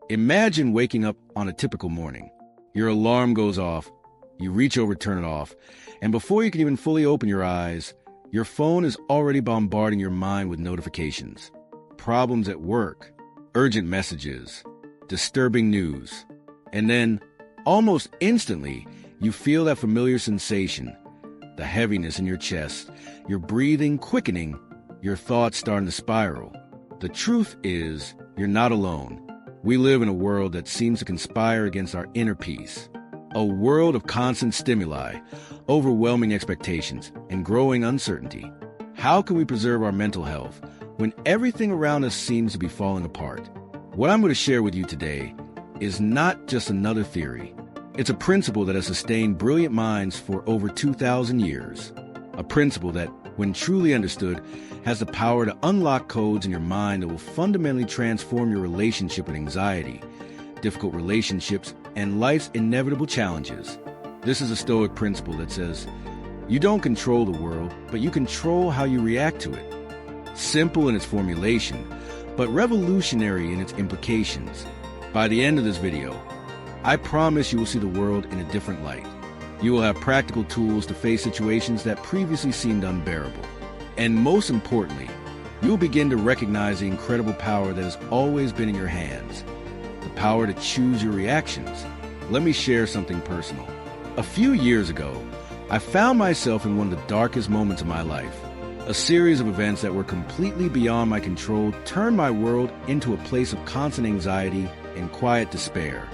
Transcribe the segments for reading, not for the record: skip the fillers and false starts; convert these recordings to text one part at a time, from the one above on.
Imagine waking up on a typical morning. Your alarm goes off, you reach over to turn it off, and before you can even fully open your eyes, your phone is already bombarding your mind with notifications. Problems at work, urgent messages, disturbing news. And then, almost instantly, you feel that familiar sensation, the heaviness in your chest, your breathing quickening, your thoughts starting to spiral. The truth is, you're not alone. We live in a world that seems to conspire against our inner peace. A world of constant stimuli, overwhelming expectations, and growing uncertainty. How can we preserve our mental health when everything around us seems to be falling apart? What I'm going to share with you today is not just another theory. It's a principle that has sustained brilliant minds for over 2,000 years. A principle that, when truly understood, has the power to unlock codes in your mind that will fundamentally transform your relationship with anxiety, difficult relationships, and life's inevitable challenges. This is a Stoic principle that says, you don't control the world, but you control how you react to it. Simple in its formulation, but revolutionary in its implications. By the end of this video, I promise you will see the world in a different light. You will have practical tools to face situations that previously seemed unbearable. And most importantly, you will begin to recognize the incredible power that has always been in your hands. The power to choose your reactions. Let me share something personal. A few years ago, I found myself in one of the darkest moments of my life. A series of events that were completely beyond my control turned my world into a place of constant anxiety and quiet despair.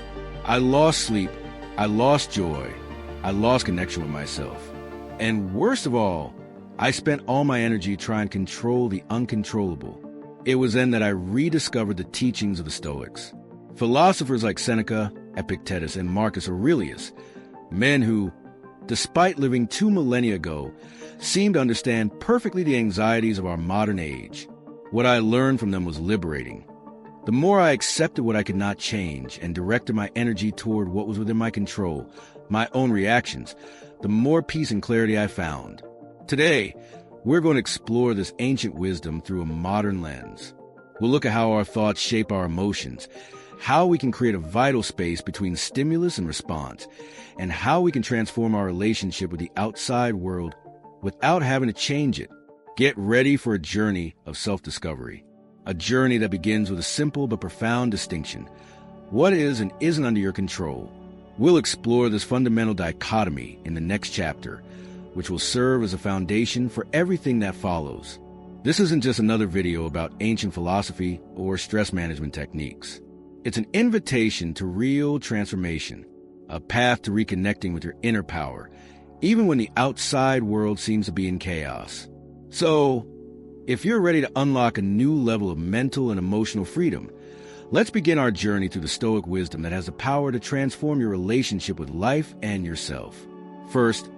I lost sleep, I lost joy, I lost connection with myself. And worst of all, I spent all my energy trying to control the uncontrollable. It was then that I rediscovered the teachings of the Stoics. Philosophers like Seneca, Epictetus, and Marcus Aurelius, men who, despite living 2 millennia ago, seemed to understand perfectly the anxieties of our modern age. What I learned from them was liberating. The more I accepted what I could not change and directed my energy toward what was within my control, my own reactions, the more peace and clarity I found. Today, we're going to explore this ancient wisdom through a modern lens. We'll look at how our thoughts shape our emotions, how we can create a vital space between stimulus and response, and how we can transform our relationship with the outside world without having to change it. Get ready for a journey of self-discovery. A journey that begins with a simple but profound distinction. What is and isn't under your control? We'll explore this fundamental dichotomy in the next chapter, which will serve as a foundation for everything that follows. This isn't just another video about ancient philosophy or stress management techniques. It's an invitation to real transformation, a path to reconnecting with your inner power, even when the outside world seems to be in chaos. So, if you're ready to unlock a new level of mental and emotional freedom, let's begin our journey through the Stoic wisdom that has the power to transform your relationship with life and yourself. First,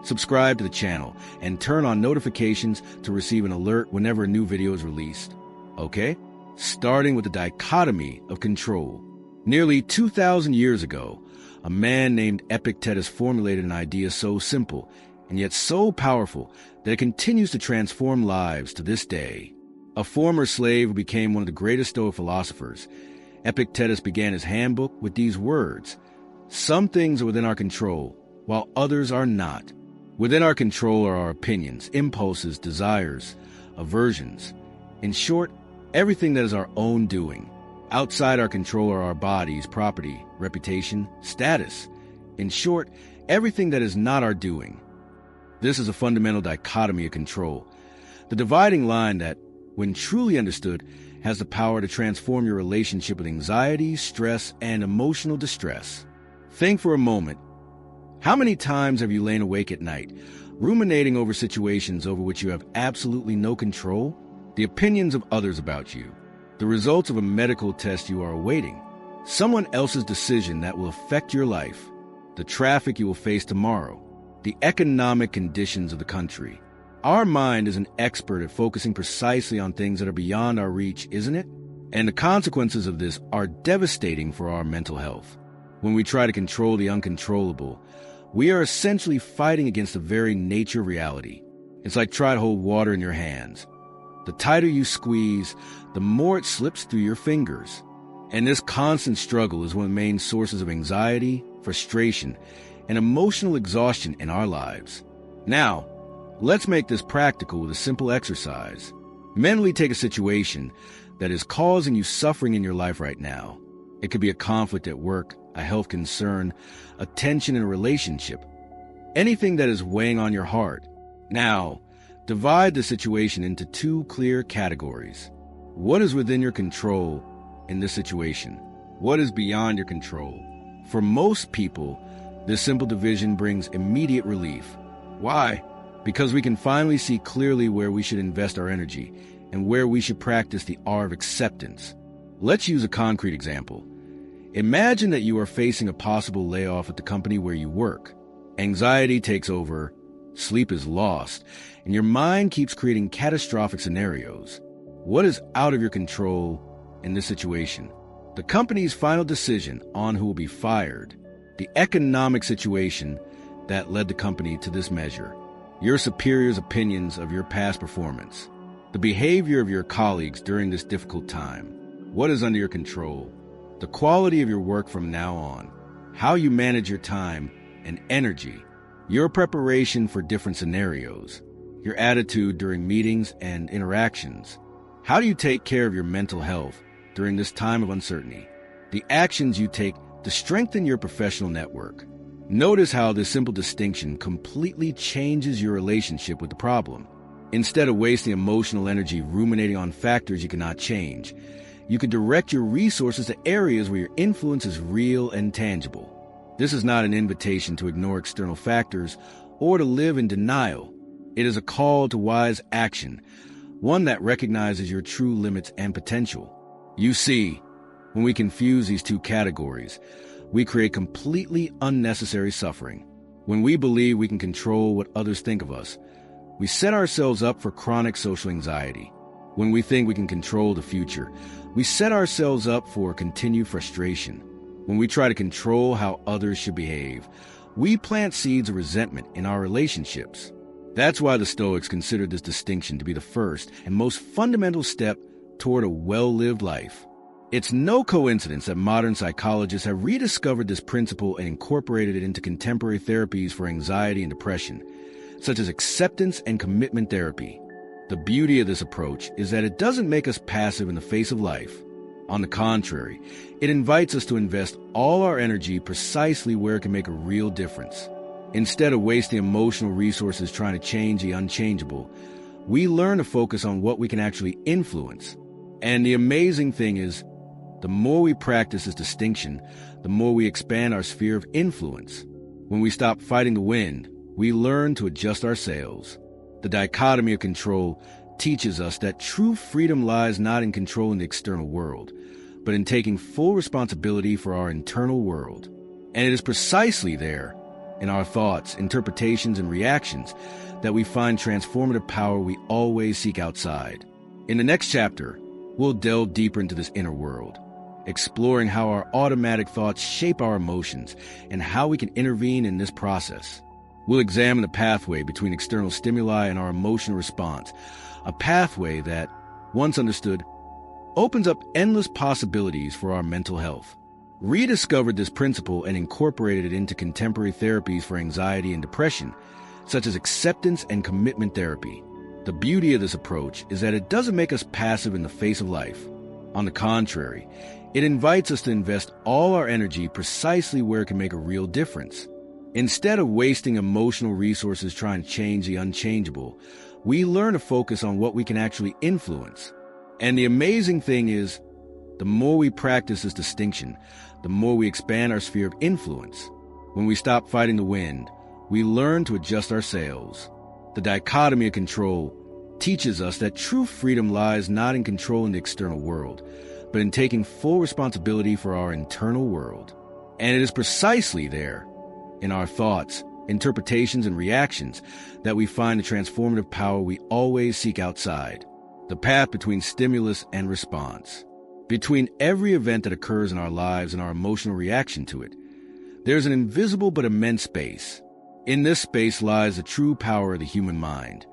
subscribe to the channel and turn on notifications to receive an alert whenever a new video is released. Okay? Starting with the dichotomy of control. Nearly 2,000 years ago, a man named Epictetus formulated an idea so simple and yet so powerful that it continues to transform lives to this day. A former slave who became one of the greatest Stoic philosophers, Epictetus began his handbook with these words: "Some things are within our control, while others are not. Within our control are our opinions, impulses, desires, aversions. In short, everything that is our own doing. Outside our control are our bodies, property, reputation, status. In short, everything that is not our doing." This is a fundamental dichotomy of control, the dividing line that, when truly understood, has the power to transform your relationship with anxiety, stress, and emotional distress. Think for a moment. How many times have you lain awake at night, ruminating over situations over which you have absolutely no control? The opinions of others about you, the results of a medical test you are awaiting, someone else's decision that will affect your life, the traffic you will face tomorrow, the economic conditions of the country. Our mind is an expert at focusing precisely on things that are beyond our reach, isn't it? And the consequences of this are devastating for our mental health. When we try to control the uncontrollable, we are essentially fighting against the very nature of reality. It's like trying to hold water in your hands. The tighter you squeeze, the more it slips through your fingers. And this constant struggle is one of the main sources of anxiety, frustration, and emotional exhaustion in our lives. Now, let's make this practical with a simple exercise. Mentally take a situation that is causing you suffering in your life right now. It could be a conflict at work, a health concern, a tension in a relationship, anything that is weighing on your heart. Now, divide the situation into two clear categories. What is within your control in this situation? What is beyond your control? For most people, this simple division brings immediate relief. Why? Because we can finally see clearly where we should invest our energy and where we should practice the art of acceptance. Let's use a concrete example. Imagine that you are facing a possible layoff at the company where you work. Anxiety takes over, sleep is lost, and your mind keeps creating catastrophic scenarios. What is out of your control in this situation? The company's final decision on who will be fired, the economic situation that led the company to this measure, your superior's opinions of your past performance, the behavior of your colleagues during this difficult time. What is under your control? The quality of your work from now on, how you manage your time and energy, your preparation for different scenarios, your attitude during meetings and interactions. How do you take care of your mental health during this time of uncertainty? The actions you take to strengthen your professional network. Notice how this simple distinction completely changes your relationship with the problem. Instead of wasting emotional energy ruminating on factors you cannot change, you can direct your resources to areas where your influence is real and tangible. This is not an invitation to ignore external factors or to live in denial. It is a call to wise action, one that recognizes your true limits and potential. You see, when we confuse these two categories, we create completely unnecessary suffering. When we believe we can control what others think of us, we set ourselves up for chronic social anxiety. When we think we can control the future, we set ourselves up for continued frustration. When we try to control how others should behave, we plant seeds of resentment in our relationships. That's why the Stoics considered this distinction to be the first and most fundamental step toward a well-lived life. It's no coincidence that modern psychologists have rediscovered this principle and incorporated it into contemporary therapies for anxiety and depression, such as acceptance and commitment therapy. The beauty of this approach is that it doesn't make us passive in the face of life. On the contrary, it invites us to invest all our energy precisely where it can make a real difference. Instead of wasting emotional resources trying to change the unchangeable, we learn to focus on what we can actually influence. And the amazing thing is, the more we practice this distinction, the more we expand our sphere of influence. When we stop fighting the wind, we learn to adjust our sails. The dichotomy of control teaches us that true freedom lies not in controlling the external world, but in taking full responsibility for our internal world. And it is precisely there, in our thoughts, interpretations, and reactions, that we find transformative power we always seek outside. In the next chapter, we'll delve deeper into this inner world, exploring how our automatic thoughts shape our emotions and how we can intervene in this process. We'll examine the pathway between external stimuli and our emotional response, a pathway that, once understood, opens up endless possibilities for our mental health. Rediscovered this principle and incorporated it into contemporary therapies for anxiety and depression, such as acceptance and commitment therapy. The beauty of this approach is that it doesn't make us passive in the face of life. On the contrary, it invites us to invest all our energy precisely where it can make a real difference. Instead of wasting emotional resources trying to change the unchangeable, we learn to focus on what we can actually influence. And the amazing thing is, the more we practice this distinction, the more we expand our sphere of influence. When we stop fighting the wind, we learn to adjust our sails. The dichotomy of control teaches us that true freedom lies not in controlling the external world, but in taking full responsibility for our internal world. And it is precisely there, in our thoughts, interpretations, and reactions, that we find the transformative power we always seek outside. The path between stimulus and response. Between every event that occurs in our lives and our emotional reaction to it, there's an invisible but immense space. In this space lies the true power of the human mind,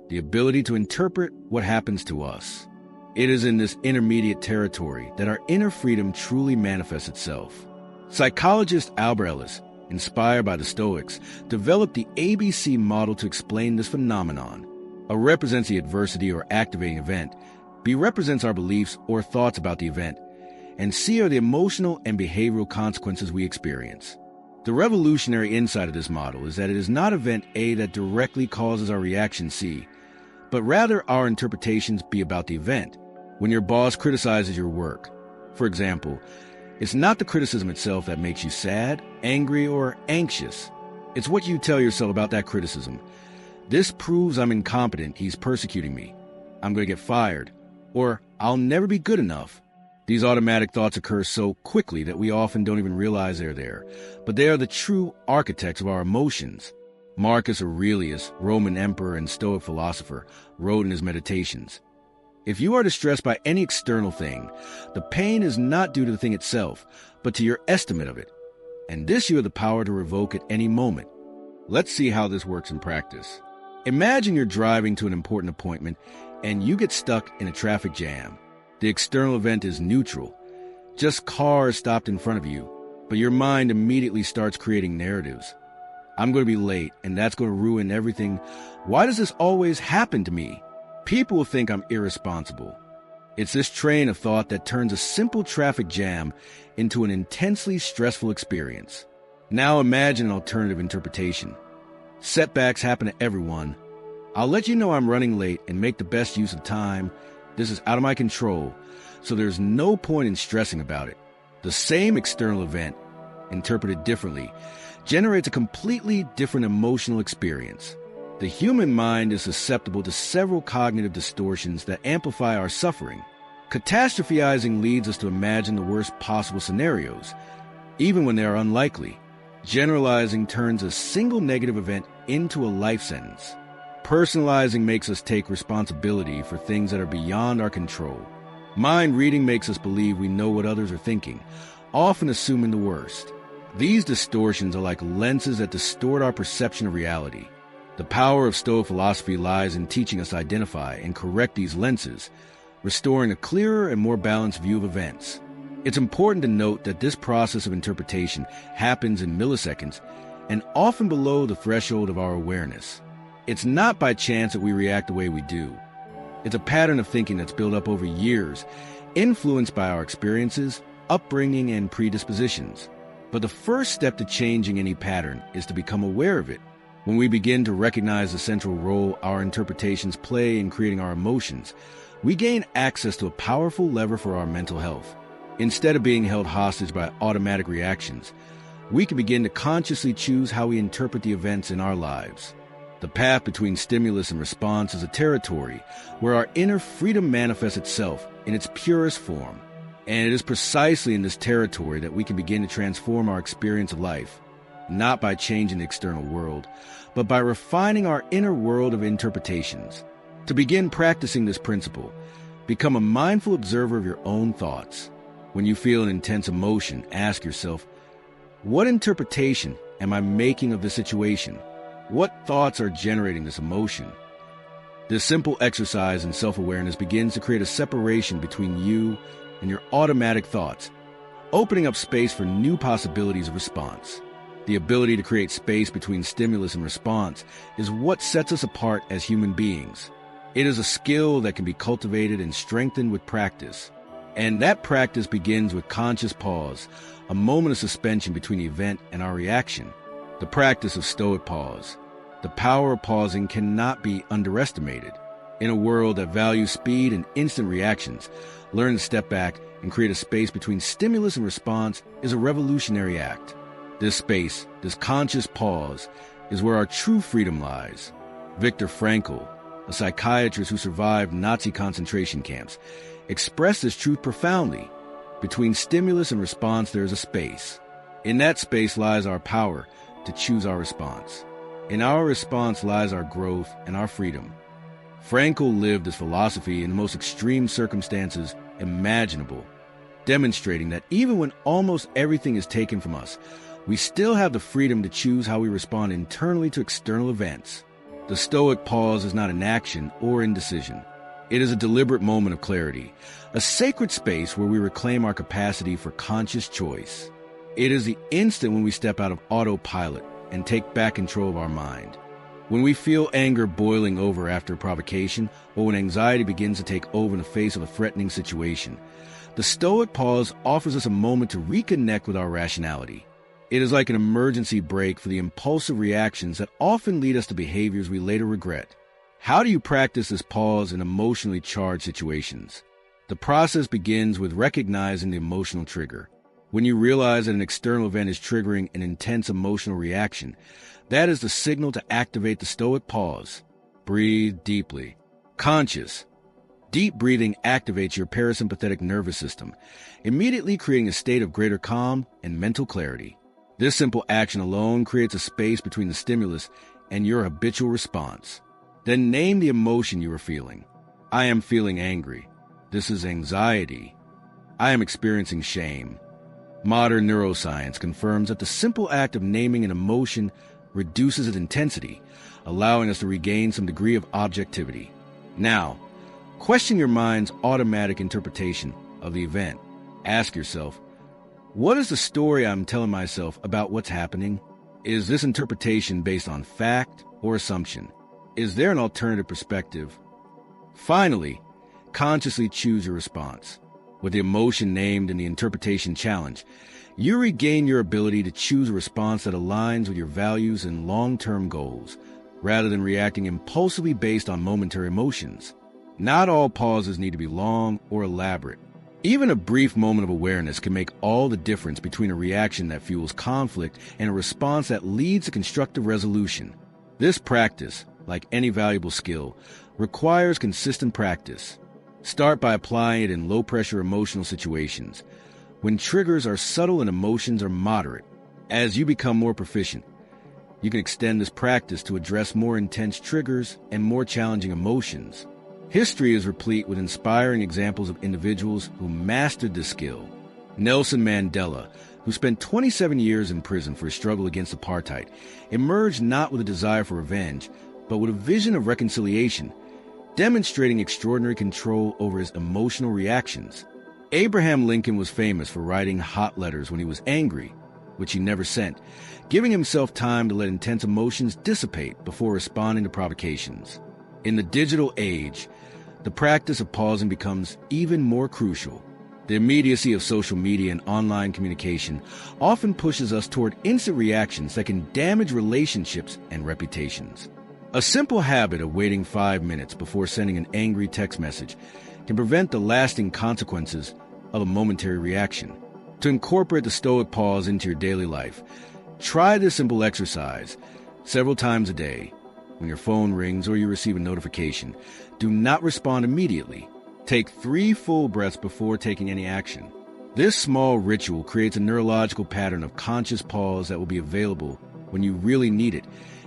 the ability to interpret what happens to us. It is in this intermediate territory that our inner freedom truly manifests itself. Psychologist Aurelius, inspired by the Stoics, developed the ABC model to explain this phenomenon. A represents the adversity or activating event, B represents our beliefs or thoughts about the event, and C are the emotional and behavioral consequences we experience. The revolutionary insight of this model is that it is not event A that directly causes our reaction C, but rather our interpretations B about the event. When your boss criticizes your work, for example, it's not the criticism itself that makes you sad, angry, or anxious. It's what you tell yourself about that criticism. This proves I'm incompetent, he's persecuting me. I'm going to get fired. Or I'll never be good enough. These automatic thoughts occur so quickly that we often don't even realize they're there. But they are the true architects of our emotions. Marcus Aurelius, Roman emperor and Stoic philosopher, wrote in his Meditations, "If you are distressed by any external thing, the pain is not due to the thing itself, but to your estimate of it. And this you have the power to revoke at any moment." Let's see how this works in practice. Imagine you're driving to an important appointment and you get stuck in a traffic jam. The external event is neutral, just cars stopped in front of you, but your mind immediately starts creating narratives. I'm going to be late, and that's going to ruin everything. Why does this always happen to me? People will think I'm irresponsible. It's this train of thought that turns a simple traffic jam into an intensely stressful experience. Now imagine an alternative interpretation. Setbacks happen to everyone. I'll let you know I'm running late and make the best use of time. This is out of my control, so there's no point in stressing about it. The same external event, interpreted differently, generates a completely different emotional experience. The human mind is susceptible to several cognitive distortions that amplify our suffering. Catastrophizing leads us to imagine the worst possible scenarios, even when they are unlikely. Generalizing turns a single negative event into a life sentence. Personalizing makes us take responsibility for things that are beyond our control. Mind reading makes us believe we know what others are thinking, often assuming the worst. These distortions are like lenses that distort our perception of reality. The power of Stoic philosophy lies in teaching us to identify and correct these lenses, restoring a clearer and more balanced view of events. It's important to note that this process of interpretation happens in milliseconds and often below the threshold of our awareness. It's not by chance that we react the way we do. It's a pattern of thinking that's built up over years, influenced by our experiences, upbringing, and predispositions. But the first step to changing any pattern is to become aware of it. When we begin to recognize the central role our interpretations play in creating our emotions, we gain access to a powerful lever for our mental health. Instead of being held hostage by automatic reactions, we can begin to consciously choose how we interpret the events in our lives. The path between stimulus and response is a territory where our inner freedom manifests itself in its purest form. And it is precisely in this territory that we can begin to transform our experience of life, not by changing the external world, but by refining our inner world of interpretations. To begin practicing this principle, become a mindful observer of your own thoughts. When you feel an intense emotion, ask yourself, what interpretation am I making of the situation? What thoughts are generating this emotion? This simple exercise in self-awareness begins to create a separation between you and your automatic thoughts, opening up space for new possibilities of response. The ability to create space between stimulus and response is what sets us apart as human beings. It is a skill that can be cultivated and strengthened with practice. And that practice begins with conscious pause, a moment of suspension between the event and our reaction. The practice of Stoic pause. The power of pausing cannot be underestimated. In a world that values speed and instant reactions, learning to step back and create a space between stimulus and response is a revolutionary act. This space, this conscious pause, is where our true freedom lies. Viktor Frankl, a psychiatrist who survived Nazi concentration camps, expressed this truth profoundly. Between stimulus and response, there is a space. In that space lies our power to choose our response. In our response lies our growth and our freedom. Frankl lived his philosophy in the most extreme circumstances imaginable, demonstrating that even when almost everything is taken from us, we still have the freedom to choose how we respond internally to external events. The Stoic pause is not inaction or indecision. It is a deliberate moment of clarity, a sacred space where we reclaim our capacity for conscious choice. It is the instant when we step out of autopilot and take back control of our mind. When we feel anger boiling over after a provocation, or when anxiety begins to take over in the face of a threatening situation, the Stoic pause offers us a moment to reconnect with our rationality. It is like an emergency brake for the impulsive reactions that often lead us to behaviors we later regret. How do you practice this pause in emotionally charged situations? The process begins with recognizing the emotional trigger. When you realize that an external event is triggering an intense emotional reaction, that is the signal to activate the Stoic pause. Breathe deeply. Conscious. Deep breathing activates your parasympathetic nervous system, immediately creating a state of greater calm and mental clarity. This simple action alone creates a space between the stimulus and your habitual response. Then name the emotion you are feeling. I am feeling angry. This is anxiety. I am experiencing shame. Modern neuroscience confirms that the simple act of naming an emotion reduces its intensity, allowing us to regain some degree of objectivity. Now, question your mind's automatic interpretation of the event. Ask yourself, what is the story I'm telling myself about what's happening? Is this interpretation based on fact or assumption? Is there an alternative perspective? Finally, consciously choose your response. With the emotion named and the interpretation challenged, you regain your ability to choose a response that aligns with your values and long-term goals, rather than reacting impulsively based on momentary emotions. Not all pauses need to be long or elaborate. Even a brief moment of awareness can make all the difference between a reaction that fuels conflict and a response that leads to constructive resolution. This practice, like any valuable skill, requires consistent practice. Start by applying it in low-pressure emotional situations, when triggers are subtle and emotions are moderate. As you become more proficient, you can extend this practice to address more intense triggers and more challenging emotions. History is replete with inspiring examples of individuals who mastered this skill. Nelson Mandela, who spent 27 years in prison for his struggle against apartheid, emerged not with a desire for revenge, but with a vision of reconciliation, demonstrating extraordinary control over his emotional reactions. Abraham Lincoln was famous for writing hot letters when he was angry, which he never sent, giving himself time to let intense emotions dissipate before responding to provocations. In the digital age, the practice of pausing becomes even more crucial. The immediacy of social media and online communication often pushes us toward instant reactions that can damage relationships and reputations. A simple habit of waiting 5 minutes before sending an angry text message can prevent the lasting consequences of a momentary reaction. To incorporate the Stoic pause into your daily life, try this simple exercise several times a day. When your phone rings or you receive a notification, do not respond immediately. Take 3 full breaths before taking any action. This small ritual creates a neurological pattern of conscious pause that will be available when you really need it,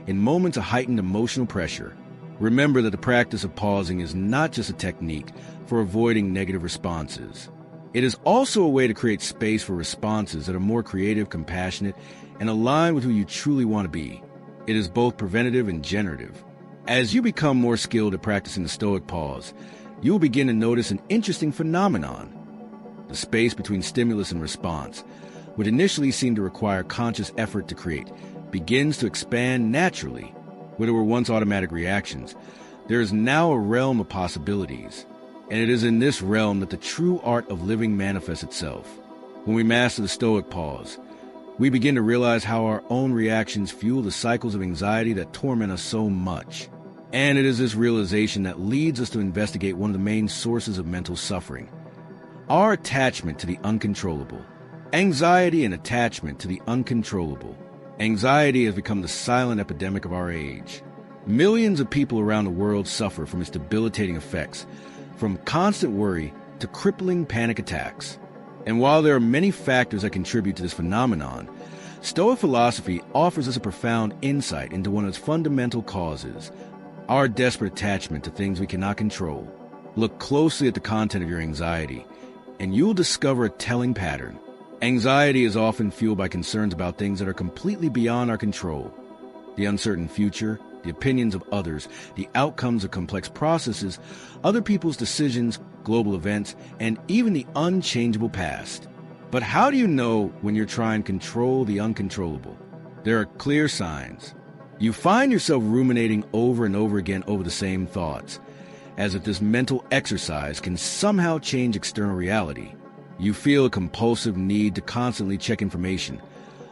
in moments of heightened emotional pressure. Remember that the practice of pausing is not just a technique for avoiding negative responses. It is also a way to create space for responses that are more creative, compassionate, and aligned with who you truly want to be. It is both preventative and generative. As you become more skilled at practicing the Stoic pause, you will begin to notice an interesting phenomenon. The space between stimulus and response, which initially seemed to require conscious effort to create, begins to expand naturally. Where there were once automatic reactions, there is now a realm of possibilities. And it is in this realm that the true art of living manifests itself. When we master the Stoic pause, we begin to realize how our own reactions fuel the cycles of anxiety that torment us so much. And it is this realization that leads us to investigate one of the main sources of mental suffering: our attachment to the uncontrollable. Anxiety and attachment to the uncontrollable. Anxiety has become the silent epidemic of our age. Millions of people around the world suffer from its debilitating effects, from constant worry to crippling panic attacks. And while there are many factors that contribute to this phenomenon, Stoic philosophy offers us a profound insight into one of its fundamental causes: our desperate attachment to things we cannot control. Look closely at the content of your anxiety, and you'll discover a telling pattern. Anxiety is often fueled by concerns about things that are completely beyond our control: the uncertain future, the opinions of others, the outcomes of complex processes, other people's decisions, global events, and even the unchangeable past. But how do you know when you're trying to control the uncontrollable? There are clear signs. You find yourself ruminating over and over again over the same thoughts, as if this mental exercise can somehow change external reality. You feel a compulsive need to constantly check information,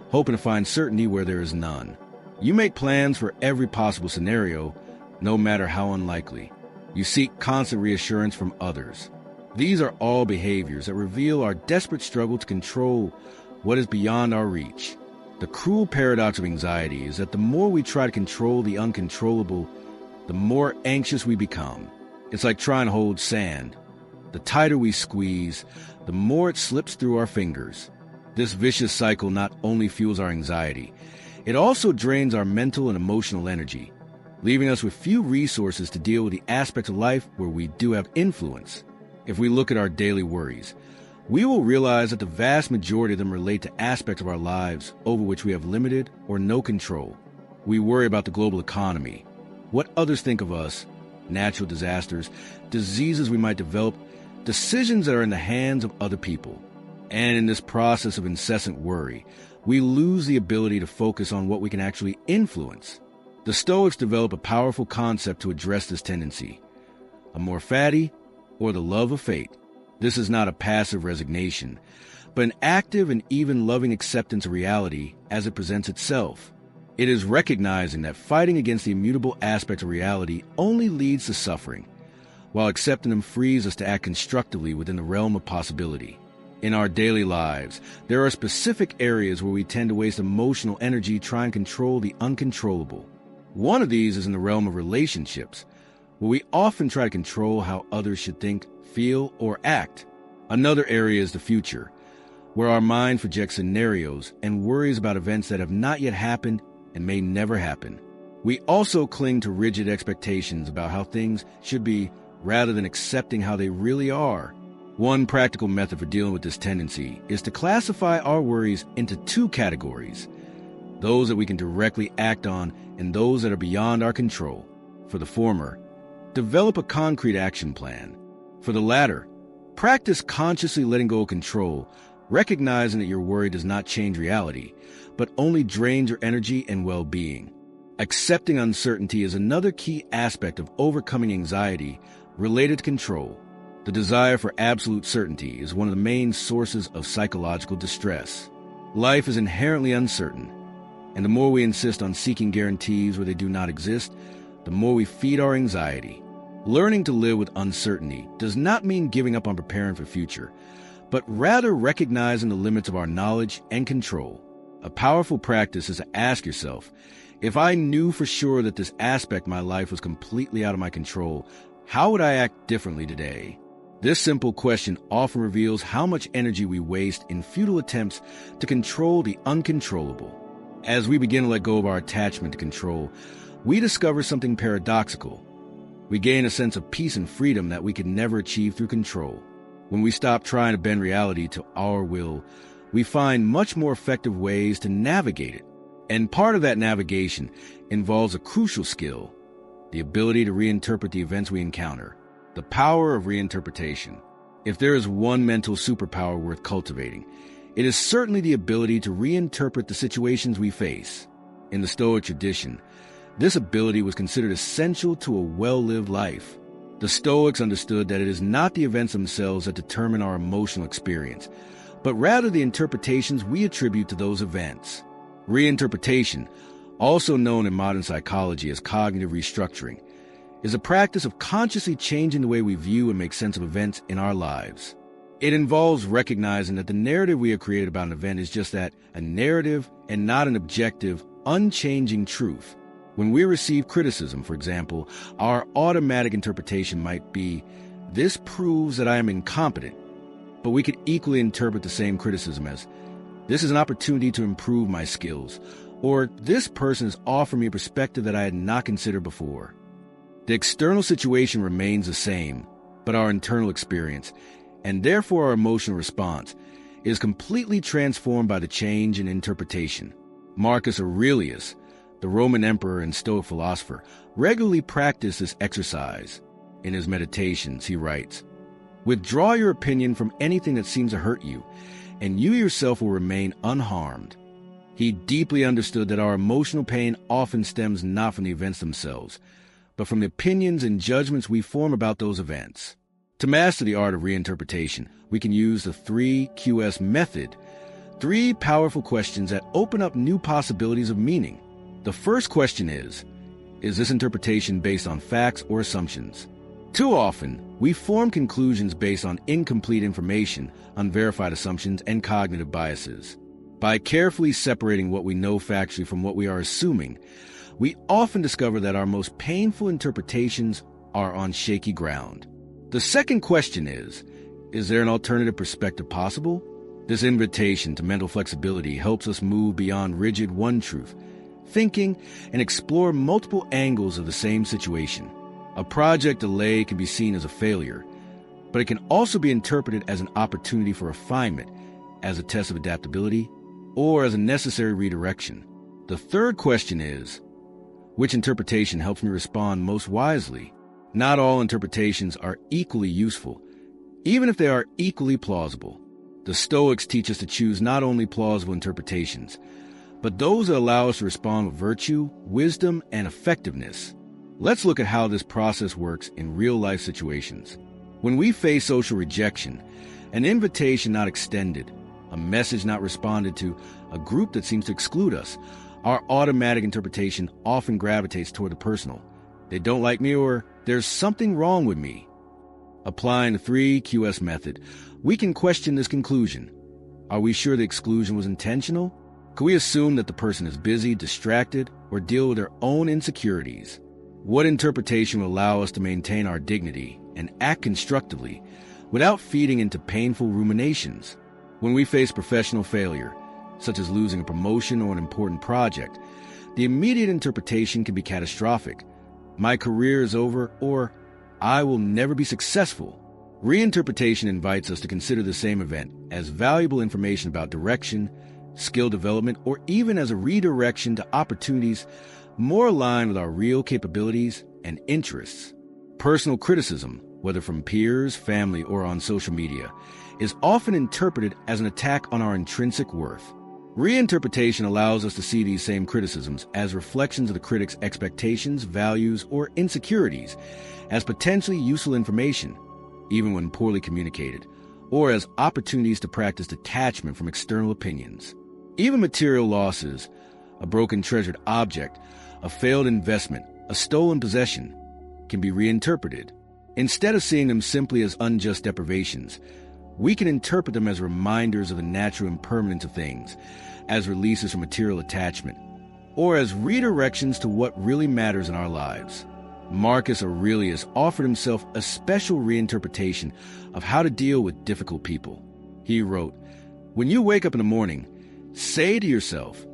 hoping to find certainty where there is none. You make plans for every possible scenario, no matter how unlikely. You seek constant reassurance from others. These are all behaviors that reveal our desperate struggle to control what is beyond our reach. The cruel paradox of anxiety is that the more we try to control the uncontrollable, the more anxious we become. It's like trying to hold sand. The tighter we squeeze, the more it slips through our fingers. This vicious cycle not only fuels our anxiety, it also drains our mental and emotional energy, leaving us with few resources to deal with the aspects of life where we do have influence. If we look at our daily worries, we will realize that the vast majority of them relate to aspects of our lives over which we have limited or no control. We worry about the global economy, what others think of us, natural disasters, diseases we might develop, decisions that are in the hands of other people. And in this process of incessant worry, we lose the ability to focus on what we can actually influence. The Stoics develop a powerful concept to address this tendency: amor fati, or the love of fate. This is not a passive resignation, but an active and even loving acceptance of reality as it presents itself. It is recognizing that fighting against the immutable aspects of reality only leads to suffering, while accepting them frees us to act constructively within the realm of possibility. In our daily lives, there are specific areas where we tend to waste emotional energy trying to control the uncontrollable. One of these is in the realm of relationships, where we often try to control how others should think, feel, or act. Another area is the future, where our mind projects scenarios and worries about events that have not yet happened and may never happen. We also cling to rigid expectations about how things should be rather than accepting how they really are. One practical method for dealing with this tendency is to classify our worries into two categories: those that we can directly act on and those that are beyond our control. For the former, develop a concrete action plan. For the latter, practice consciously letting go of control, recognizing that your worry does not change reality, but only drains your energy and well-being. Accepting uncertainty is another key aspect of overcoming anxiety related to control. The desire for absolute certainty is one of the main sources of psychological distress. Life is inherently uncertain, and the more we insist on seeking guarantees where they do not exist, the more we feed our anxiety. Learning to live with uncertainty does not mean giving up on preparing for the future, but rather recognizing the limits of our knowledge and control. A powerful practice is to ask yourself, if I knew for sure that this aspect of my life was completely out of my control, how would I act differently today? This simple question often reveals how much energy we waste in futile attempts to control the uncontrollable. As we begin to let go of our attachment to control, we discover something paradoxical. We gain a sense of peace and freedom that we could never achieve through control. When we stop trying to bend reality to our will, we find much more effective ways to navigate it. And part of that navigation involves a crucial skill: the ability to reinterpret the events we encounter. The power of reinterpretation. If there is one mental superpower worth cultivating, it is certainly the ability to reinterpret the situations we face. In the Stoic tradition, this ability was considered essential to a well-lived life. The Stoics understood that it is not the events themselves that determine our emotional experience, but rather the interpretations we attribute to those events. Reinterpretation, also known in modern psychology as cognitive restructuring, is a practice of consciously changing the way we view and make sense of events in our lives. It involves recognizing that the narrative we have created about an event is just that, a narrative and not an objective, unchanging truth. When we receive criticism, for example, our automatic interpretation might be, "This proves that I am incompetent." But we could equally interpret the same criticism as, "This is an opportunity to improve my skills," or "This person is offering me a perspective that I had not considered before." The external situation remains the same, but our internal experience, and therefore our emotional response, is completely transformed by the change in interpretation. Marcus Aurelius, the Roman emperor and Stoic philosopher, regularly practiced this exercise. In his Meditations, he writes, "Withdraw your opinion from anything that seems to hurt you, and you yourself will remain unharmed." He deeply understood that our emotional pain often stems not from the events themselves, but from the opinions and judgments we form about those events. To master the art of reinterpretation, we can use the 3QS method, 3 powerful questions that open up new possibilities of meaning. The first question is this interpretation based on facts or assumptions? Too often, we form conclusions based on incomplete information, unverified assumptions, and cognitive biases. By carefully separating what we know factually from what we are assuming, we often discover that our most painful interpretations are on shaky ground. The second question is there an alternative perspective possible? This invitation to mental flexibility helps us move beyond rigid one truth, thinking and explore multiple angles of the same situation. A project delay can be seen as a failure, but it can also be interpreted as an opportunity for refinement, as a test of adaptability, or as a necessary redirection. The third question is, which interpretation helps me respond most wisely? Not all interpretations are equally useful, even if they are equally plausible. The Stoics teach us to choose not only plausible interpretations, but those that allow us to respond with virtue, wisdom, and effectiveness. Let's look at how this process works in real-life situations. When we face social rejection, an invitation not extended, a message not responded to, a group that seems to exclude us, our automatic interpretation often gravitates toward the personal. They don't like me, or there's something wrong with me. Applying the 3QS method, we can question this conclusion. Are we sure the exclusion was intentional? Could we assume that the person is busy, distracted, or deal with their own insecurities? What interpretation will allow us to maintain our dignity and act constructively without feeding into painful ruminations? When we face professional failure, such as losing a promotion or an important project, the immediate interpretation can be catastrophic. My career is over, or I will never be successful. Reinterpretation invites us to consider the same event as valuable information about direction, skill development, or even as a redirection to opportunities more aligned with our real capabilities and interests. Personal criticism, whether from peers, family, or on social media, is often interpreted as an attack on our intrinsic worth. Reinterpretation allows us to see these same criticisms as reflections of the critic's expectations, values, or insecurities, as potentially useful information, even when poorly communicated, or as opportunities to practice detachment from external opinions. Even material losses, a broken treasured object, a failed investment, a stolen possession, can be reinterpreted. Instead of seeing them simply as unjust deprivations, we can interpret them as reminders of the natural impermanence of things, as releases from material attachment, or as redirections to what really matters in our lives. Marcus Aurelius offered himself a special reinterpretation of how to deal with difficult people. He wrote, "When you wake up in the morning, say to yourself,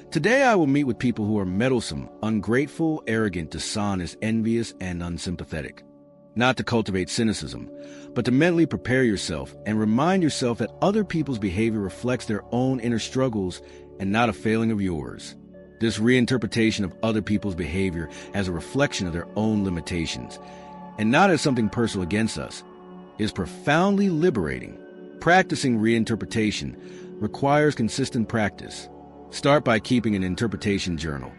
'Today I will meet with people who are meddlesome, ungrateful, arrogant, dishonest, envious, and unsympathetic.' Not to cultivate cynicism, but to mentally prepare yourself and remind yourself that other people's behavior reflects their own inner struggles and not a failing of yours. This reinterpretation of other people's behavior as a reflection of their own limitations, and not as something personal against us, is profoundly liberating. Practicing reinterpretation requires consistent practice. Start by keeping an interpretation journal,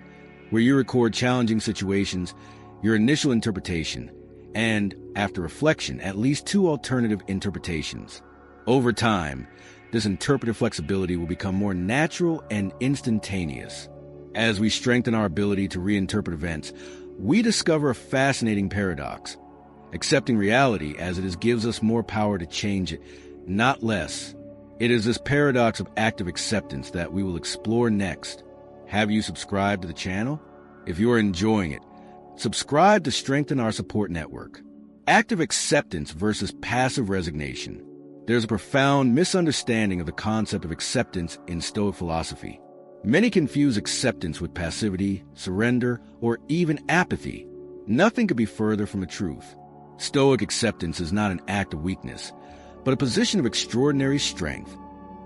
where you record challenging situations, your initial interpretation, and, after reflection, at least 2 alternative interpretations. Over time, this interpretive flexibility will become more natural and instantaneous. As we strengthen our ability to reinterpret events, we discover a fascinating paradox. Accepting reality as it is gives us more power to change it, not less. It is this paradox of active acceptance that we will explore next. Have you subscribed to the channel? If you are enjoying it, subscribe to strengthen our support network. Active acceptance versus passive resignation. There's a profound misunderstanding of the concept of acceptance in Stoic philosophy. Many confuse acceptance with passivity, surrender, or even apathy. Nothing could be further from the truth. Stoic acceptance is not an act of weakness, but a position of extraordinary strength.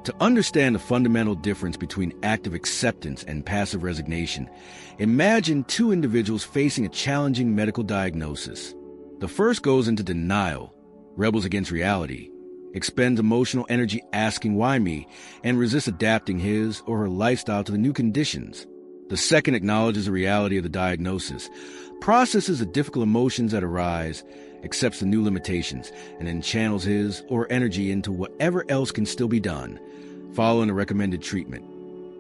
To understand the fundamental difference between active acceptance and passive resignation, imagine two individuals facing a challenging medical diagnosis. The first goes into denial, rebels against reality, expends emotional energy asking why me, and resists adapting his or her lifestyle to the new conditions. The second acknowledges the reality of the diagnosis, processes the difficult emotions that arise, accepts the new limitations, and then channels his or her energy into whatever else can still be done, following the recommended treatment,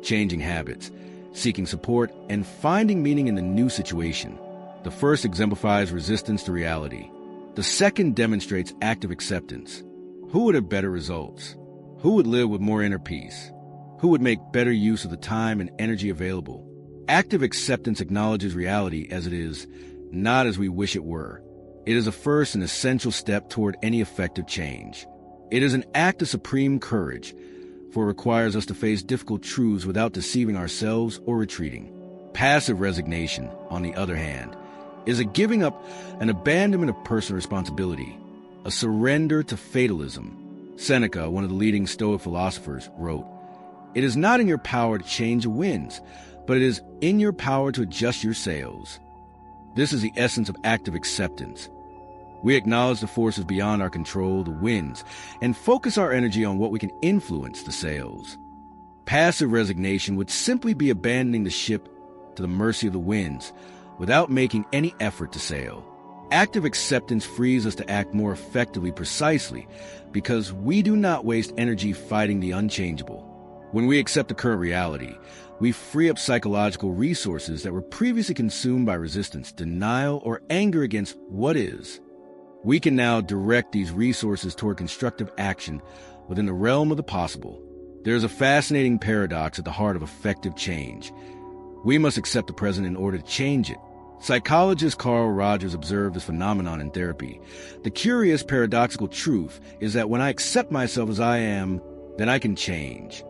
changing habits, seeking support, and finding meaning in the new situation. The first exemplifies resistance to reality. The second demonstrates active acceptance. Who would have better results? Who would live with more inner peace? Who would make better use of the time and energy available? Active acceptance acknowledges reality as it is, not as we wish it were. It is a first and essential step toward any effective change. It is an act of supreme courage, for it requires us to face difficult truths without deceiving ourselves or retreating. Passive resignation, on the other hand, is a giving up, an abandonment of personal responsibility, a surrender to fatalism. Seneca, one of the leading Stoic philosophers, wrote, "It is not in your power to change the winds, but it is in your power to adjust your sails." This is the essence of active acceptance. We acknowledge the forces beyond our control, the winds, and focus our energy on what we can influence, the sails. Passive resignation would simply be abandoning the ship to the mercy of the winds without making any effort to sail. Active acceptance frees us to act more effectively precisely because we do not waste energy fighting the unchangeable. When we accept the current reality, we free up psychological resources that were previously consumed by resistance, denial, or anger against what is. We can now direct these resources toward constructive action within the realm of the possible. There is a fascinating paradox at the heart of effective change. We must accept the present in order to change it. Psychologist Carl Rogers observed this phenomenon in therapy. The curious paradoxical truth is that when I accept myself as I am, then I can change.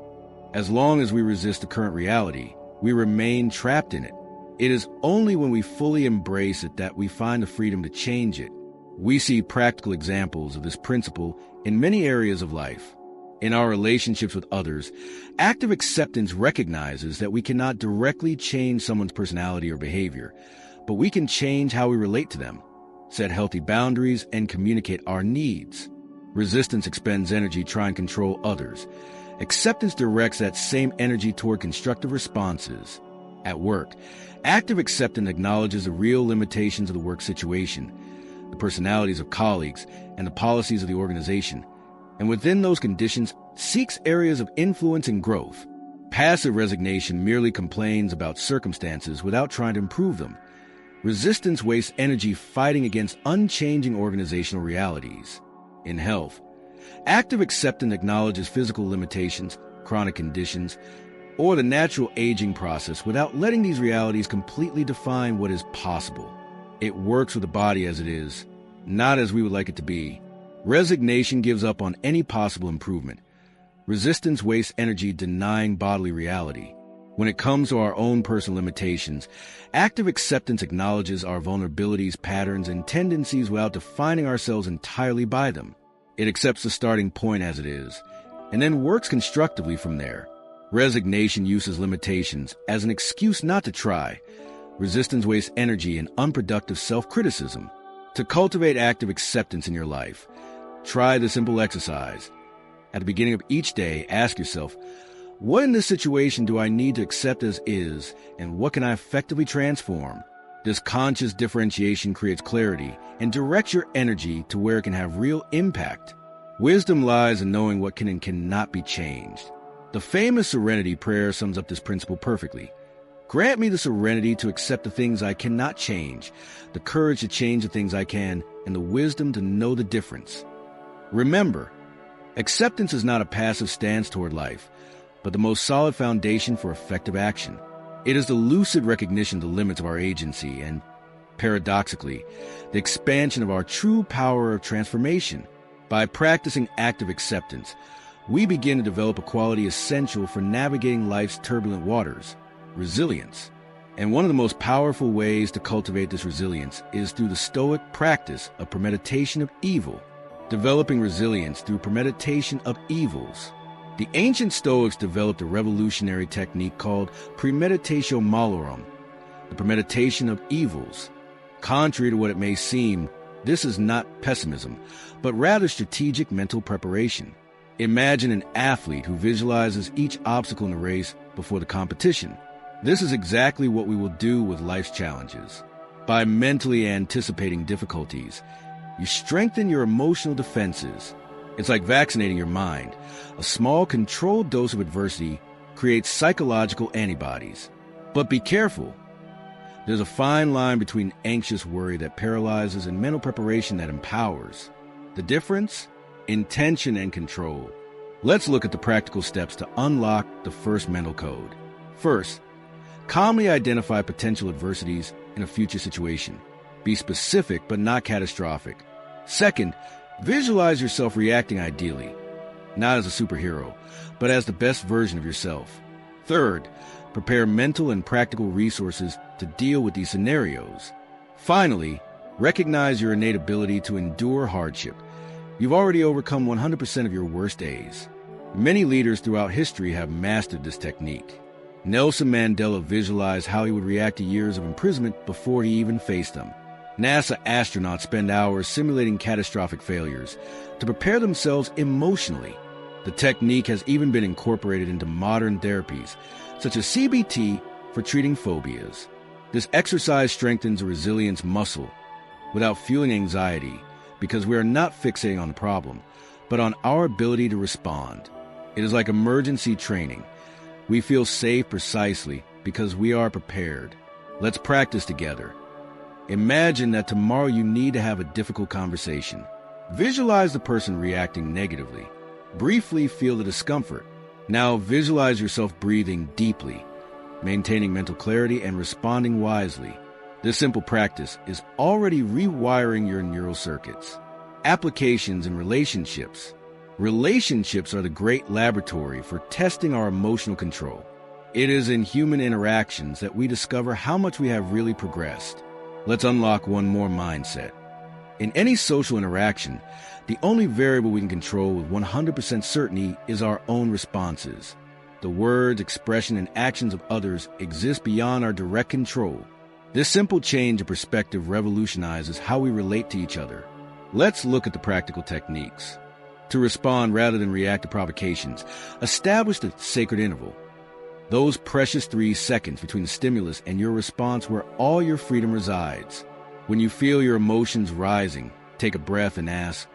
As long as we resist the current reality, we remain trapped in it. It is only when we fully embrace it that we find the freedom to change it. We see practical examples of this principle in many areas of life. In our relationships with others, active acceptance recognizes that we cannot directly change someone's personality or behavior, but we can change how we relate to them, set healthy boundaries, and communicate our needs. Resistance expends energy trying to control others. Acceptance directs that same energy toward constructive responses. At work, active acceptance acknowledges the real limitations of the work situation, the personalities of colleagues, and the policies of the organization, and within those conditions seeks areas of influence and growth. Passive resignation merely complains about circumstances without trying to improve them. Resistance wastes energy fighting against unchanging organizational realities. In health, active acceptance acknowledges physical limitations, chronic conditions, or the natural aging process without letting these realities completely define what is possible. It works with the body as it is, not as we would like it to be. Resignation gives up on any possible improvement. Resistance wastes energy denying bodily reality. When it comes to our own personal limitations, active acceptance acknowledges our vulnerabilities, patterns, and tendencies without defining ourselves entirely by them. It accepts the starting point as it is, and then works constructively from there. Resignation uses limitations as an excuse not to try. Resistance wastes energy in unproductive self-criticism. To cultivate active acceptance in your life, try the simple exercise. At the beginning of each day, ask yourself, what in this situation do I need to accept as is, and what can I effectively transform? This conscious differentiation creates clarity and directs your energy to where it can have real impact. Wisdom lies in knowing what can and cannot be changed. The famous Serenity prayer sums up this principle perfectly. Grant me the serenity to accept the things I cannot change, the courage to change the things I can, and the wisdom to know the difference. Remember, acceptance is not a passive stance toward life, but the most solid foundation for effective action. It is the lucid recognition of the limits of our agency and, paradoxically, the expansion of our true power of transformation. By practicing active acceptance, we begin to develop a quality essential for navigating life's turbulent waters: resilience. And one of the most powerful ways to cultivate this resilience is through the Stoic practice of premeditation of evil. Developing resilience through premeditation of evils. The ancient Stoics developed a revolutionary technique called premeditatio malorum, the premeditation of evils. Contrary to what it may seem, this is not pessimism, but rather strategic mental preparation. Imagine an athlete who visualizes each obstacle in the race before the competition. This is exactly what we will do with life's challenges. By mentally anticipating difficulties, you strengthen your emotional defenses. It's like vaccinating your mind. A small, controlled dose of adversity creates psychological antibodies. But be careful. There's a fine line between anxious worry that paralyzes and mental preparation that empowers. The difference? Intention and control. Let's look at the practical steps to unlock the first mental code. First, calmly identify potential adversities in a future situation. Be specific but not catastrophic. Second, visualize yourself reacting ideally, not as a superhero, but as the best version of yourself. Third, prepare mental and practical resources to deal with these scenarios. Finally, recognize your innate ability to endure hardship. You've already overcome 100% of your worst days. Many leaders throughout history have mastered this technique. Nelson Mandela visualized how he would react to years of imprisonment before he even faced them. NASA astronauts spend hours simulating catastrophic failures to prepare themselves emotionally. The technique has even been incorporated into modern therapies, such as CBT for treating phobias. This exercise strengthens a resilience muscle without fueling anxiety, because we are not fixating on the problem, but on our ability to respond. It is like emergency training. We feel safe precisely because we are prepared. Let's practice together. Imagine that tomorrow you need to have a difficult conversation. Visualize the person reacting negatively. Briefly feel the discomfort. Now visualize yourself breathing deeply, maintaining mental clarity and responding wisely. This simple practice is already rewiring your neural circuits. Applications in relationships. Relationships are the great laboratory for testing our emotional control. It is in human interactions that we discover how much we have really progressed. Let's unlock one more mindset. In any social interaction, the only variable we can control with 100% certainty is our own responses. The words, expression, and actions of others exist beyond our direct control. This simple change of perspective revolutionizes how we relate to each other. Let's look at the practical techniques. To respond rather than react to provocations, establish the sacred interval. Those precious 3 seconds between the stimulus and your response where all your freedom resides. When you feel your emotions rising, take a breath and ask,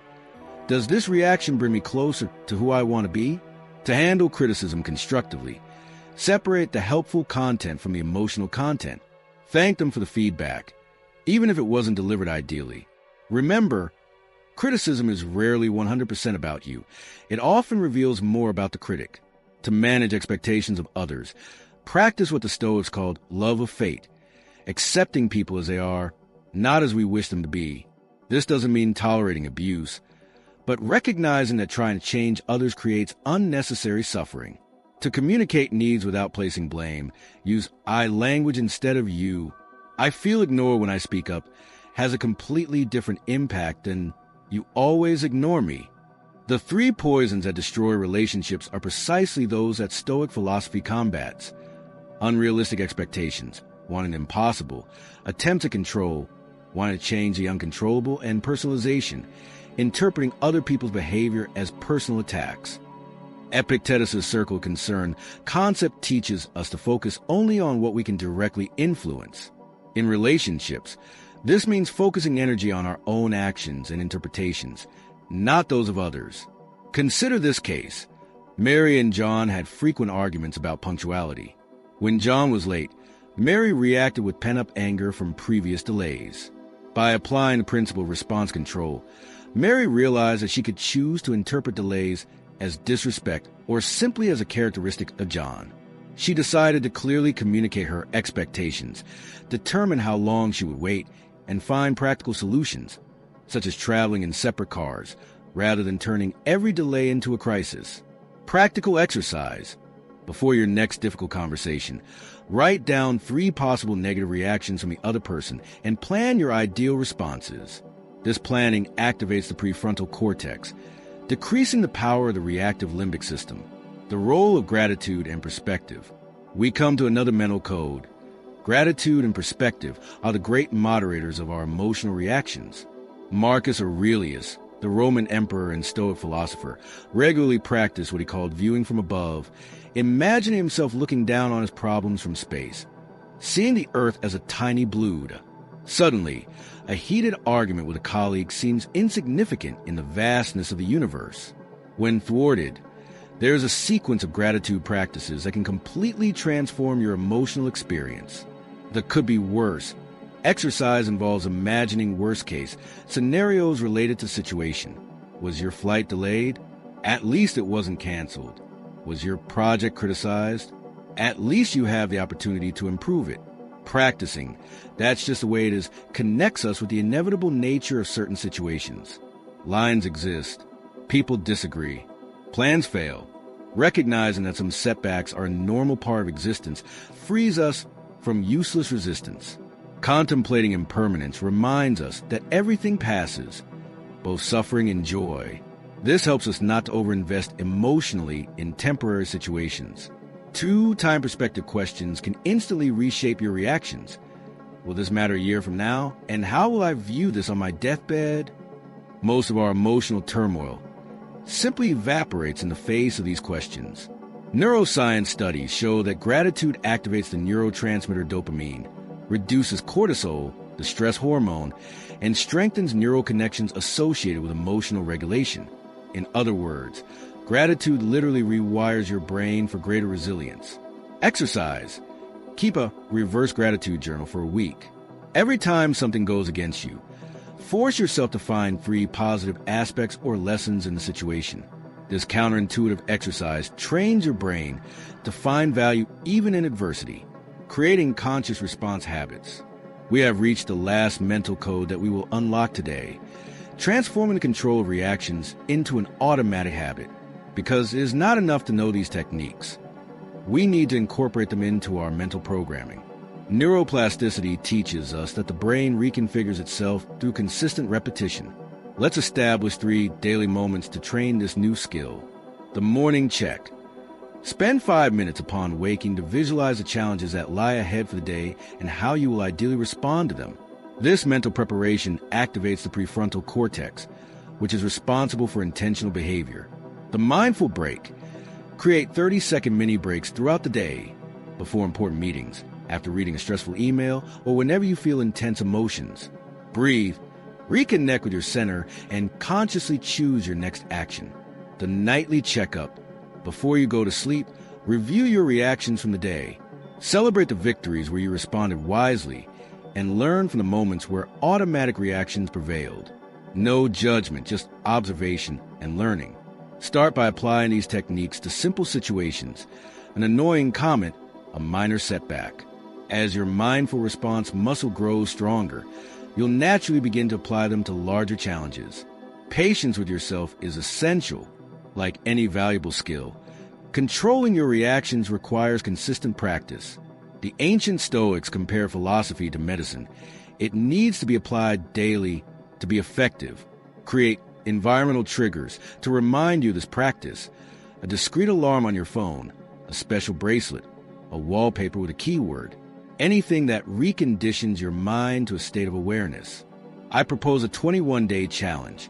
does this reaction bring me closer to who I want to be? To handle criticism constructively, separate the helpful content from the emotional content. Thank them for the feedback, even if it wasn't delivered ideally. Remember, criticism is rarely 100% about you. It often reveals more about the critic. To manage expectations of others, practice what the Stoics called love of fate, accepting people as they are, not as we wish them to be. This doesn't mean tolerating abuse, but recognizing that trying to change others creates unnecessary suffering. To communicate needs without placing blame, use I language instead of you. I feel ignored when I speak up has a completely different impact than you always ignore me. The 3 poisons that destroy relationships are precisely those that Stoic philosophy combats. Unrealistic expectations, wanting the impossible, attempt to control, wanting to change the uncontrollable, and personalization, interpreting other people's behavior as personal attacks. Epictetus' circle of concern concept teaches us to focus only on what we can directly influence. In relationships, this means focusing energy on our own actions and interpretations, not those of others. Consider this case. Mary and John had frequent arguments about punctuality. When John was late, Mary reacted with pent-up anger from previous delays. By applying the principle of response control, Mary realized that she could choose to interpret delays as disrespect or simply as a characteristic of John. She decided to clearly communicate her expectations, determine how long she would wait, and find practical solutions, such as traveling in separate cars, rather than turning every delay into a crisis. Practical exercise. Before your next difficult conversation, write down 3 possible negative reactions from the other person and plan your ideal responses. This planning activates the prefrontal cortex, decreasing the power of the reactive limbic system. The role of gratitude and perspective. We come to another mental code. Gratitude and perspective are the great moderators of our emotional reactions. Marcus Aurelius, the Roman emperor and Stoic philosopher, regularly practiced what he called viewing from above, imagining himself looking down on his problems from space, seeing the earth as a tiny blood. Suddenly, a heated argument with a colleague seems insignificant in the vastness of the universe. When thwarted, there is a sequence of gratitude practices that can completely transform your emotional experience. The could be worse. Exercise involves imagining worst-case scenarios related to situation. Was your flight delayed? At least it wasn't canceled. Was your project criticized? At least you have the opportunity to improve it. Practicing, that's just the way it is, connects us with the inevitable nature of certain situations. Lines exist. People disagree. Plans fail. Recognizing that some setbacks are a normal part of existence frees us from useless resistance. Contemplating impermanence reminds us that everything passes, both suffering and joy. This helps us not to overinvest emotionally in temporary situations. 2 time perspective questions can instantly reshape your reactions. Will this matter a year from now? And how will I view this on my deathbed? Most of our emotional turmoil simply evaporates in the face of these questions. Neuroscience studies show that gratitude activates the neurotransmitter dopamine, reduces cortisol, the stress hormone, and strengthens neural connections associated with emotional regulation. In other words, gratitude literally rewires your brain for greater resilience. Exercise. Keep a reverse gratitude journal for a week. Every time something goes against you, force yourself to find 3 positive aspects or lessons in the situation. This counterintuitive exercise trains your brain to find value even in adversity, creating conscious response habits. We have reached the last mental code that we will unlock today, transforming the control of reactions into an automatic habit. Because it is not enough to know these techniques. We need to incorporate them into our mental programming. Neuroplasticity teaches us that the brain reconfigures itself through consistent repetition. Let's establish 3 daily moments to train this new skill. The morning check. Spend 5 minutes upon waking to visualize the challenges that lie ahead for the day and how you will ideally respond to them. This mental preparation activates the prefrontal cortex, which is responsible for intentional behavior. The mindful break. Create 30-second mini breaks throughout the day, before important meetings, after reading a stressful email, or whenever you feel intense emotions. Breathe. Reconnect with your center and consciously choose your next action. The nightly checkup. Before you go to sleep, review your reactions from the day. Celebrate the victories where you responded wisely and learn from the moments where automatic reactions prevailed. No judgment, just observation and learning. Start by applying these techniques to simple situations. An annoying comment, a minor setback. As your mindful response muscle grows stronger, you'll naturally begin to apply them to larger challenges. Patience with yourself is essential. Like any valuable skill, controlling your reactions requires consistent practice. The ancient Stoics compare philosophy to medicine. It needs to be applied daily to be effective. Create environmental triggers to remind you of this practice. A discrete alarm on your phone, a special bracelet, a wallpaper with a keyword. Anything that reconditions your mind to a state of awareness. I propose a 21-day challenge.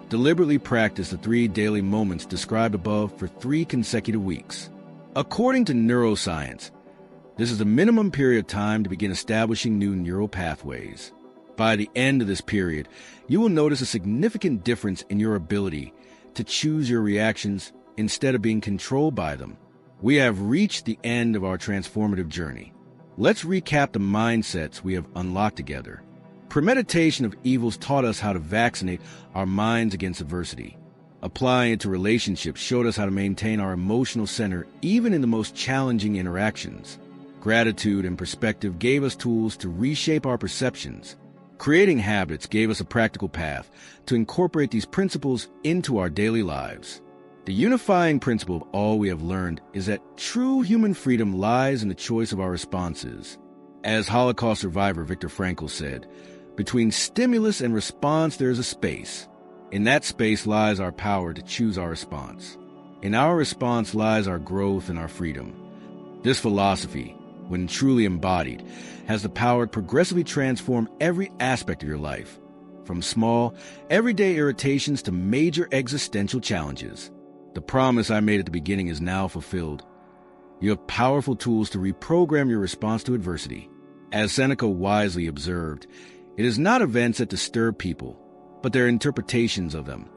Deliberately practice the 3 daily moments described above for 3 consecutive weeks. According to neuroscience, this is the minimum period of time to begin establishing new neural pathways. By the end of this period, you will notice a significant difference in your ability to choose your reactions instead of being controlled by them. We have reached the end of our transformative journey. Let's recap the mindsets we have unlocked together. Premeditation of evils taught us how to vaccinate our minds against adversity. Applying it to relationships showed us how to maintain our emotional center even in the most challenging interactions. Gratitude and perspective gave us tools to reshape our perceptions. Creating habits gave us a practical path to incorporate these principles into our daily lives. The unifying principle of all we have learned is that true human freedom lies in the choice of our responses. As Holocaust survivor Viktor Frankl said, between stimulus and response there is a space. In that space lies our power to choose our response. In our response lies our growth and our freedom. This philosophy, when truly embodied, has the power to progressively transform every aspect of your life, from small, everyday irritations to major existential challenges. The promise I made at the beginning is now fulfilled. You have powerful tools to reprogram your response to adversity. As Seneca wisely observed, it is not events that disturb people, but their interpretations of them.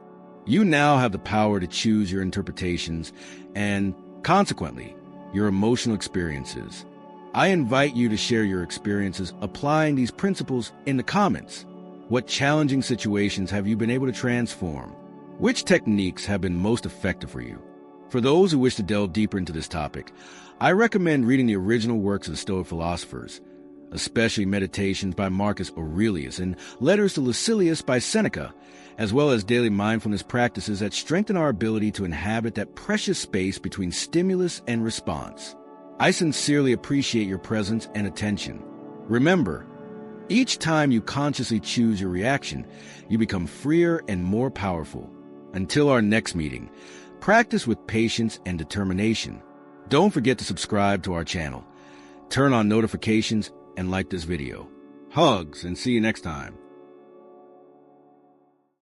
You now have the power to choose your interpretations and, consequently, your emotional experiences. I invite you to share your experiences applying these principles in the comments. What challenging situations have you been able to transform? Which techniques have been most effective for you? For those who wish to delve deeper into this topic, I recommend reading the original works of the Stoic philosophers, especially Meditations by Marcus Aurelius and Letters to Lucilius by Seneca, as well as daily mindfulness practices that strengthen our ability to inhabit that precious space between stimulus and response. I sincerely appreciate your presence and attention. Remember, each time you consciously choose your reaction, you become freer and more powerful. Until our next meeting, practice with patience and determination. Don't forget to subscribe to our channel, turn on notifications, and like this video. Hugs, and see you next time.